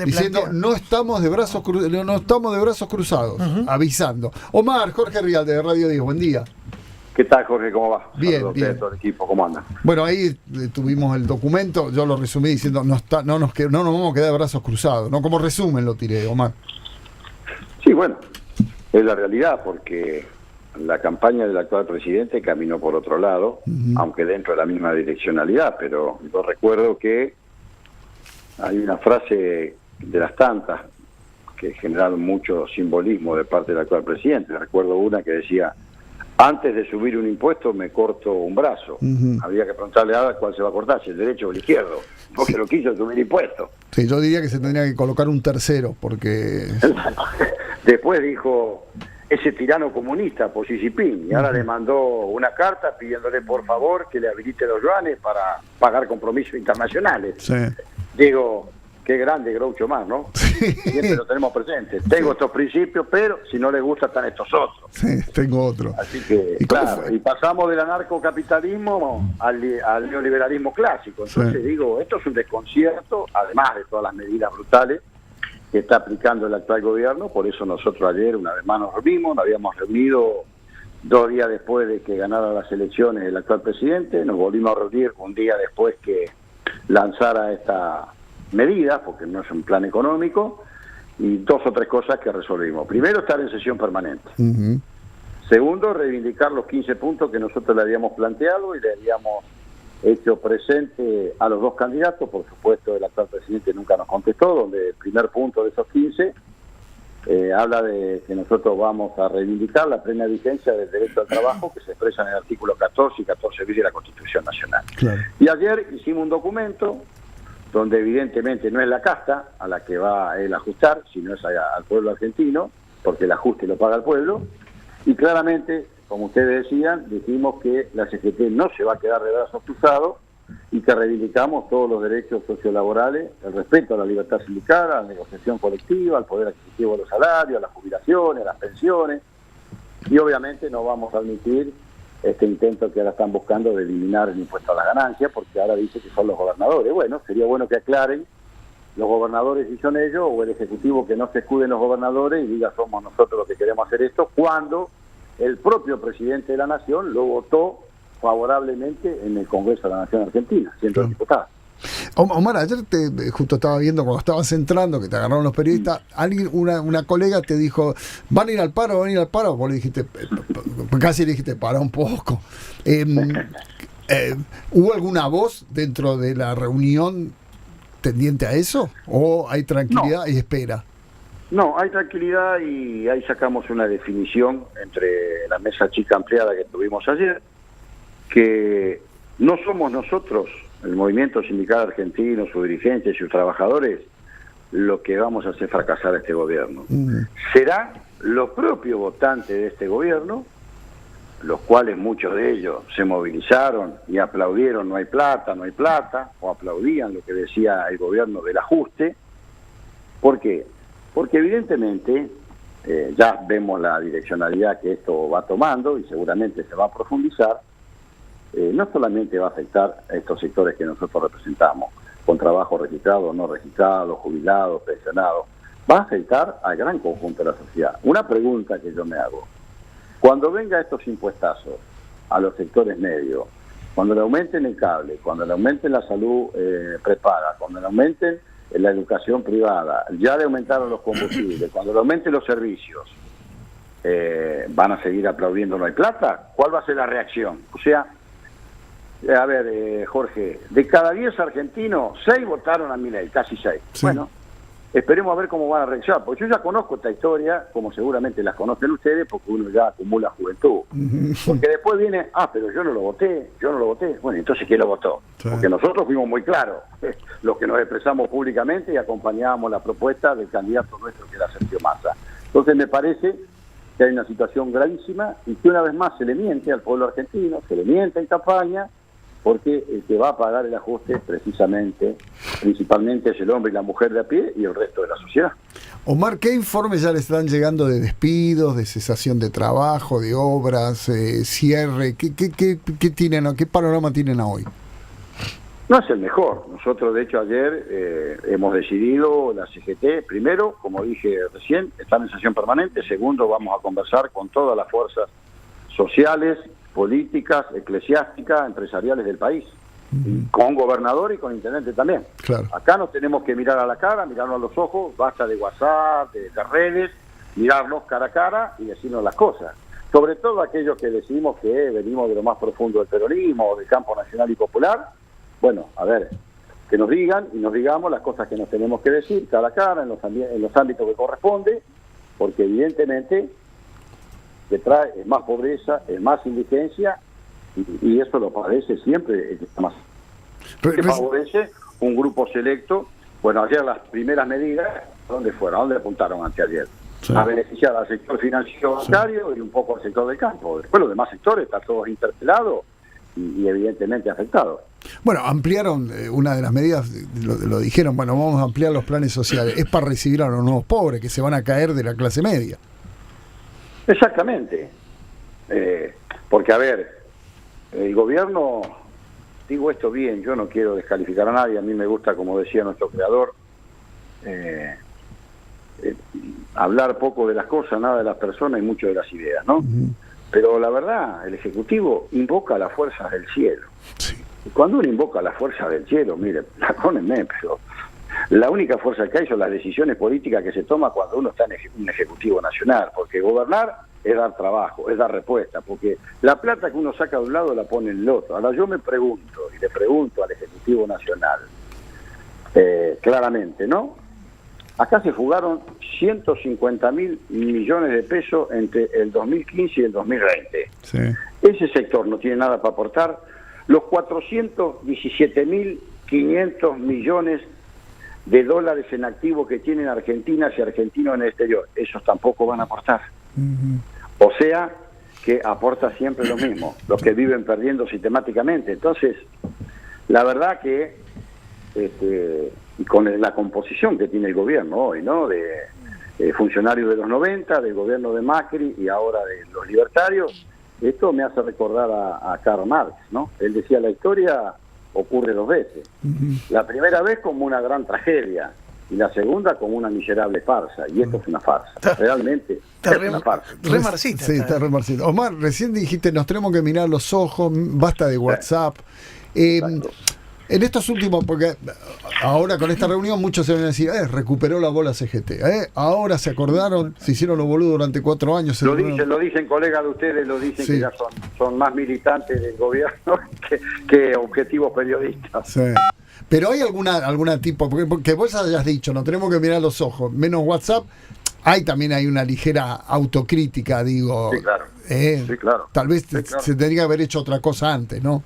de diciendo plantear. no estamos de brazos cruzados, avisando. Omar, Jorge Rialde de Radio 10, buen día. ¿Qué tal, Jorge? ¿Cómo va? Bien, Saludos a ustedes, bien. todo el equipo, ¿cómo andan? Bueno, ahí tuvimos el documento, yo lo resumí diciendo no nos vamos a quedar de brazos cruzados, ¿no? Como resumen lo tiré, Omar. Sí, bueno, es la realidad, porque la campaña del actual presidente caminó por otro lado, aunque dentro de la misma direccionalidad, pero yo recuerdo que hay una frase de las tantas que generaron mucho simbolismo de parte del actual presidente. Recuerdo una que decía: antes de subir un impuesto me corto un brazo. Habría que preguntarle a cuál se va a cortar, si el derecho o el izquierdo, porque no quiso subir impuestos. Sí, yo diría que se tendría que colocar un tercero, porque... Después dijo ese tirano comunista, Posicipín, y ahora le mandó una carta pidiéndole por favor que le habilite los yuanes para pagar compromisos internacionales. Sí. Digo, qué grande Groucho Marx, ¿no? Sí. Siempre lo tenemos presente. Tengo estos principios, pero si no le gusta están estos otros. Sí, tengo otro. Así que, ¿Y cómo claro, fue? y pasamos del anarcocapitalismo al neoliberalismo clásico. Entonces digo, esto es un desconcierto, además de todas las medidas brutales que está aplicando el actual gobierno. Por eso nosotros ayer una vez más nos reunimos, nos habíamos reunido 2 días después de que ganara las elecciones el actual presidente, nos volvimos a reunir un día después que lanzara esta medida, porque no es un plan económico, y 2 o 3 cosas que resolvimos. Primero, estar en sesión permanente. Segundo, reivindicar los 15 puntos que nosotros le habíamos planteado y le habíamos hecho presente a los 2 candidatos. Por supuesto, el actual presidente nunca nos contestó, donde el primer punto de esos 15 habla de que nosotros vamos a reivindicar la plena vigencia del derecho al trabajo que se expresa en el artículo 14 y 14 bis de la Constitución Nacional. Claro. Y ayer hicimos un documento donde evidentemente no es la casta a la que va él a ajustar, sino es al pueblo argentino, porque el ajuste lo paga el pueblo, y claramente, como ustedes decían, dijimos que la CGT no se va a quedar de brazos cruzados y que reivindicamos todos los derechos sociolaborales, el respeto a la libertad sindical, a la negociación colectiva, al poder adquisitivo de los salarios, a las jubilaciones, a las pensiones, y obviamente no vamos a admitir este intento que ahora están buscando de eliminar el impuesto a las ganancias, porque ahora dice que son los gobernadores. Bueno, sería bueno que aclaren los gobernadores si son ellos, o el Ejecutivo que no se escuden los gobernadores y diga somos nosotros los que queremos hacer esto, cuando el propio presidente de la Nación lo votó favorablemente en el Congreso de la Nación Argentina, siendo diputado. Omar, ayer justo estaba viendo cuando estabas entrando, que te agarraron los periodistas, una colega te dijo, ¿van a ir al paro? Vos le dijiste, casi le dijiste, para un poco. ¿Hubo alguna voz dentro de la reunión tendiente a eso? ¿O hay tranquilidad y espera? No, hay tranquilidad y ahí sacamos una definición entre la mesa chica ampliada que tuvimos ayer, que no somos nosotros, el movimiento sindical argentino, sus dirigentes y sus trabajadores, lo que vamos a hacer fracasar a este gobierno. Serán los propios votantes de este gobierno, los cuales muchos de ellos se movilizaron y aplaudieron no hay plata, o aplaudían lo que decía el gobierno del ajuste. ¿Por qué? Porque evidentemente ya vemos la direccionalidad que esto va tomando y seguramente se va a profundizar. No solamente va a afectar a estos sectores que nosotros representamos, con trabajo registrado o no registrado, jubilados, pensionados, va a afectar al gran conjunto de la sociedad. Una pregunta que yo me hago: cuando venga estos impuestazos a los sectores medios, cuando le aumenten el cable, cuando le aumenten la salud prepaga, cuando le aumenten la educación privada, ya le aumentaron los combustibles, cuando le aumenten los servicios, ¿van a seguir aplaudiendo no hay plata? ¿Cuál va a ser la reacción? O sea, a ver, Jorge, de cada 10 argentinos, 6 votaron a Milei, casi 6. Sí. Bueno, esperemos a ver cómo van a reaccionar, porque yo ya conozco esta historia, como seguramente las conocen ustedes, porque uno ya acumula juventud. Porque después viene, pero yo no lo voté. Bueno, entonces, ¿quién lo votó? Sí. Porque nosotros fuimos muy claros, los que nos expresamos públicamente y acompañábamos la propuesta del candidato nuestro, que era Sergio Massa. Entonces, me parece que hay una situación gravísima y que una vez más se le miente al pueblo argentino, se le miente en campaña, porque el que va a pagar el ajuste principalmente es el hombre y la mujer de a pie y el resto de la sociedad. Omar, ¿qué informes ya le están llegando de despidos, de cesación de trabajo, de obras, cierre? ¿Qué tienen, qué panorama tienen hoy? No es el mejor. Nosotros, de hecho, ayer hemos decidido, la CGT, primero, como dije recién, están en sesión permanente. Segundo, vamos a conversar con todas las fuerzas sociales, políticas, eclesiásticas, empresariales del país. Y con gobernador y con intendente también. Claro. Acá nos tenemos que mirar a la cara, mirarnos a los ojos, basta de WhatsApp, de redes, mirarnos cara a cara y decirnos las cosas. Sobre todo aquellos que decidimos que venimos de lo más profundo del peronismo o del campo nacional y popular. Bueno, a ver, que nos digan y nos digamos las cosas que nos tenemos que decir cara a cara en los ámbitos que corresponde, porque evidentemente que trae es más pobreza, es más indigencia, y eso lo padece siempre el que está más. Que favorece un grupo selecto. Bueno, ayer las primeras medidas, ¿dónde fueron? ¿A dónde apuntaron anteayer? Sí. A beneficiar al sector financiero bancario, sí, y un poco al sector del campo. Después los demás sectores están todos interpelados y evidentemente afectados. Bueno, ampliaron una de las medidas, lo dijeron, bueno, vamos a ampliar los planes sociales. Es para recibir a los nuevos pobres que se van a caer de la clase media. Exactamente. Porque, a ver, el gobierno, digo esto bien, yo no quiero descalificar a nadie, a mí me gusta, como decía nuestro creador, hablar poco de las cosas, nada de las personas y mucho de las ideas, ¿no? Uh-huh. Pero la verdad, el Ejecutivo invoca las fuerzas del cielo. Sí. Y cuando uno invoca las fuerzas del cielo, mire, perdónenme, pero la única fuerza que hay son las decisiones políticas que se toman cuando uno está en un Ejecutivo Nacional, porque gobernar es dar trabajo, es dar respuesta, porque la plata que uno saca de un lado la pone en el otro. Ahora yo me pregunto, y le pregunto al Ejecutivo Nacional, claramente, ¿no? Acá se fugaron 150.000 millones de pesos entre el 2015 y el 2020. Sí. Ese sector no tiene nada para aportar. Los 417.500 millones de dólares en activo que tienen argentinas y argentinos en el exterior, esos tampoco van a aportar. Uh-huh. O sea, que aporta siempre lo mismo, los que viven perdiendo sistemáticamente. Entonces, la verdad que y con la composición que tiene el gobierno hoy, ¿no? De funcionarios de los 90, del gobierno de Macri y ahora de los libertarios, esto me hace recordar a Karl Marx, ¿no? Él decía, la historia ocurre 2 veces. Uh-huh. La primera vez como una gran tragedia y la segunda como una miserable farsa, y esto es una farsa, realmente es una farsa. Re marxista. Sí, está re marxista. Omar, recién dijiste, nos tenemos que mirar los ojos, basta de WhatsApp. En estos últimos, porque ahora con esta reunión muchos se van a decir, recuperó la bola CGT, ahora se acordaron, se hicieron los boludos durante 4 años. Lo dicen colegas de ustedes, lo dicen, sí, que ya son más militantes del gobierno que objetivos periodistas. Sí. Pero hay alguna tipo, porque vos hayas dicho, no tenemos que mirar los ojos, menos WhatsApp, también hay una ligera autocrítica, digo. Sí, claro. Sí, claro. Tal vez sí, claro, se tendría que haber hecho otra cosa antes, ¿no?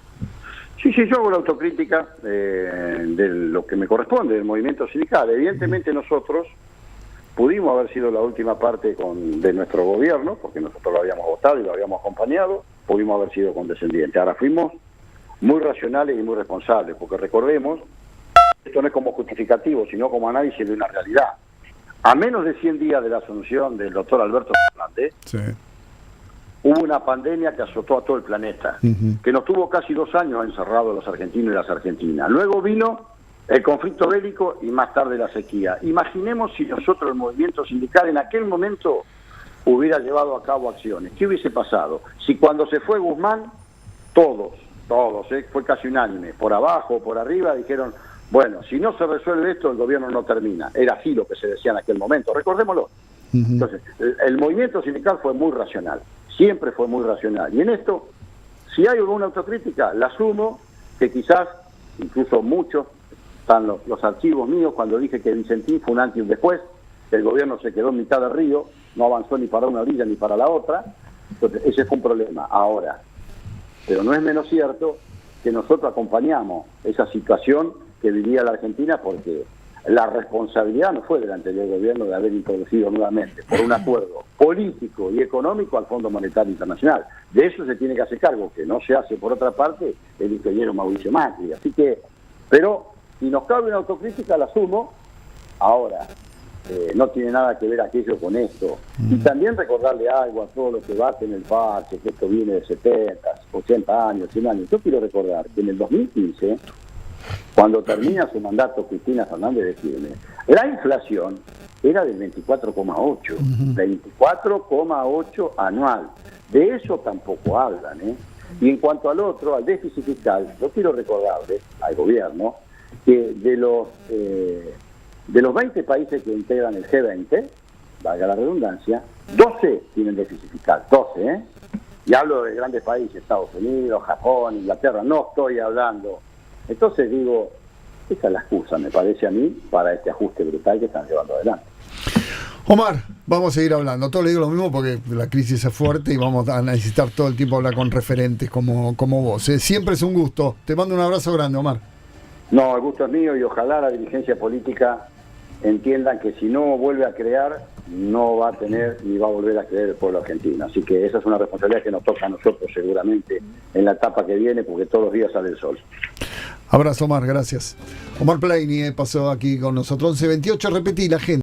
Sí, yo hago la autocrítica de lo que me corresponde, del movimiento sindical. Evidentemente nosotros pudimos haber sido la última parte de nuestro gobierno, porque nosotros lo habíamos votado y lo habíamos acompañado, pudimos haber sido condescendientes. Ahora fuimos muy racionales y muy responsables, porque recordemos, esto no es como justificativo, sino como análisis de una realidad. A menos de 100 días de la asunción del doctor Alberto Fernández, sí, hubo una pandemia que azotó a todo el planeta, uh-huh, que nos tuvo casi 2 años encerrados los argentinos y las argentinas. Luego vino el conflicto bélico y más tarde la sequía. Imaginemos si nosotros, el movimiento sindical, en aquel momento hubiera llevado a cabo acciones. ¿Qué hubiese pasado? Si cuando se fue Guzmán, todos, fue casi unánime, por abajo o por arriba, dijeron, bueno, si no se resuelve esto, el gobierno no termina. Era así lo que se decía en aquel momento, recordémoslo. Uh-huh. Entonces, el movimiento sindical fue muy racional. Siempre fue muy racional. Y en esto, si hay alguna autocrítica, la asumo, que quizás, incluso muchos, están los archivos míos, cuando dije que Vicentín fue un antes y un después, que el gobierno se quedó en mitad del río, no avanzó ni para una orilla ni para la otra. Entonces, ese fue un problema. Ahora, pero no es menos cierto que nosotros acompañamos esa situación que vivía la Argentina, porque la responsabilidad no fue del anterior gobierno de haber introducido nuevamente, por un acuerdo político y económico, al Fondo Monetario Internacional. De eso se tiene que hacer cargo, que no se hace, por otra parte, el ingeniero Mauricio Macri. Así que, pero si nos cabe una autocrítica, la asumo. Ahora, no tiene nada que ver aquello con esto. Y también recordarle algo a todos los que baten el parche, que esto viene de 70, 80 años, 100 años. Yo quiero recordar que en el 2015 Cuando termina su mandato Cristina Fernández de Kirchner, la inflación era del 24,8, 24,8 anual. De eso tampoco hablan, ¿eh? Y en cuanto al otro, al déficit fiscal, yo quiero recordarle al gobierno que de los 20 países que integran el G20, valga la redundancia, 12 tienen déficit fiscal, 12, ¿eh? Y hablo de grandes países, Estados Unidos, Japón, Inglaterra, no estoy hablando. Entonces digo, esa es la excusa, me parece a mí, para este ajuste brutal que están llevando adelante. Omar, vamos a seguir hablando. Todo le digo lo mismo porque la crisis es fuerte y vamos a necesitar todo el tiempo hablar con referentes como vos. Siempre es un gusto. Te mando un abrazo grande, Omar. No, el gusto es mío y ojalá la dirigencia política entiendan que si no vuelve a crear, no va a tener ni va a volver a creer el pueblo argentino. Así que esa es una responsabilidad que nos toca a nosotros seguramente en la etapa que viene, porque todos los días sale el sol. Abrazo, Omar, gracias. Omar Plaini pasó aquí con nosotros. 11:28, repetí la gente.